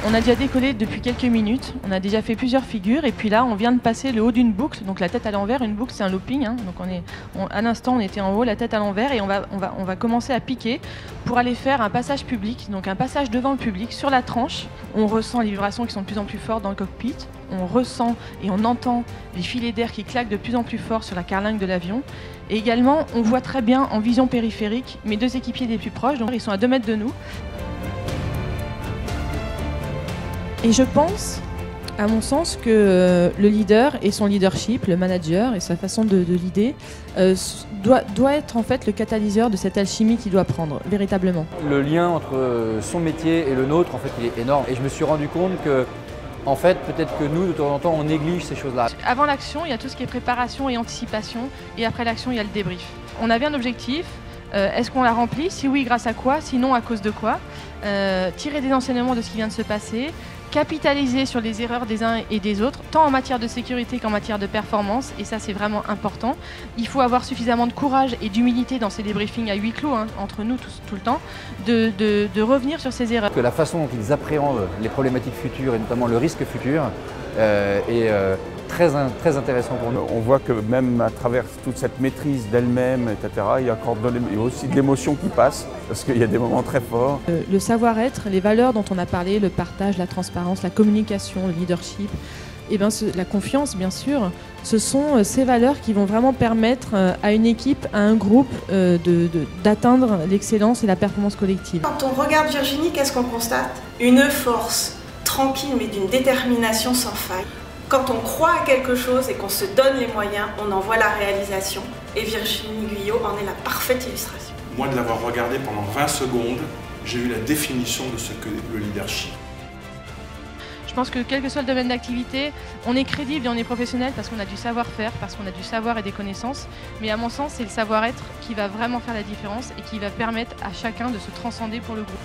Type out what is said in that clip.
On a déjà décollé depuis quelques minutes, on a déjà fait plusieurs figures et puis là on vient de passer le haut d'une boucle, donc la tête à l'envers. Une boucle c'est un looping, hein, donc à l'instant on était en haut, la tête à l'envers, et on va commencer à piquer pour aller faire un passage public, donc un passage devant le public sur la tranche. On ressent les vibrations qui sont de plus en plus fortes dans le cockpit, on ressent et on entend les filets d'air qui claquent de plus en plus fort sur la carlingue de l'avion. Et également on voit très bien en vision périphérique mes deux équipiers les plus proches, donc ils sont à 2 mètres de nous. Et je pense, à mon sens, que le leader et son leadership, le manager et sa façon de leader, doit être en fait le catalyseur de cette alchimie qu'il doit prendre, véritablement. Le lien entre son métier et le nôtre, en fait, il est énorme. Et je me suis rendu compte que, en fait, peut-être que nous, de temps en temps, on néglige ces choses-là. Avant l'action, il y a tout ce qui est préparation et anticipation. Et après l'action, il y a le débrief. On avait un objectif. Est-ce qu'on l'a rempli? Si oui, grâce à quoi? Sinon, à cause de quoi? Tirer des enseignements de ce qui vient de se passer. Capitaliser sur les erreurs des uns et des autres, tant en matière de sécurité qu'en matière de performance, et ça c'est vraiment important. Il faut avoir suffisamment de courage et d'humilité dans ces débriefings à huis clos, hein, entre nous tout le temps, de revenir sur ces erreurs. Que la façon dont ils appréhendent les problématiques futures et notamment le risque futur est très intéressant pour nous. On voit que même à travers toute cette maîtrise d'elle-même, etc., il y a aussi de l'émotion qui passe, parce qu'il y a des moments très forts. Le savoir-être, les valeurs dont on a parlé, le partage, la transparence, la communication, le leadership, et la confiance bien sûr, ce sont ces valeurs qui vont vraiment permettre à une équipe, à un groupe d'atteindre l'excellence et la performance collective. Quand on regarde Virginie, qu'est-ce qu'on constate? Une force tranquille mais d'une détermination sans faille. Quand on croit à quelque chose et qu'on se donne les moyens, on en voit la réalisation. Et Virginie Guyot en est la parfaite illustration. Moi, de l'avoir regardé pendant 20 secondes, j'ai eu la définition de ce que le leadership. Je pense que quel que soit le domaine d'activité, on est crédible et on est professionnel parce qu'on a du savoir-faire, parce qu'on a du savoir et des connaissances. Mais à mon sens, c'est le savoir-être qui va vraiment faire la différence et qui va permettre à chacun de se transcender pour le groupe.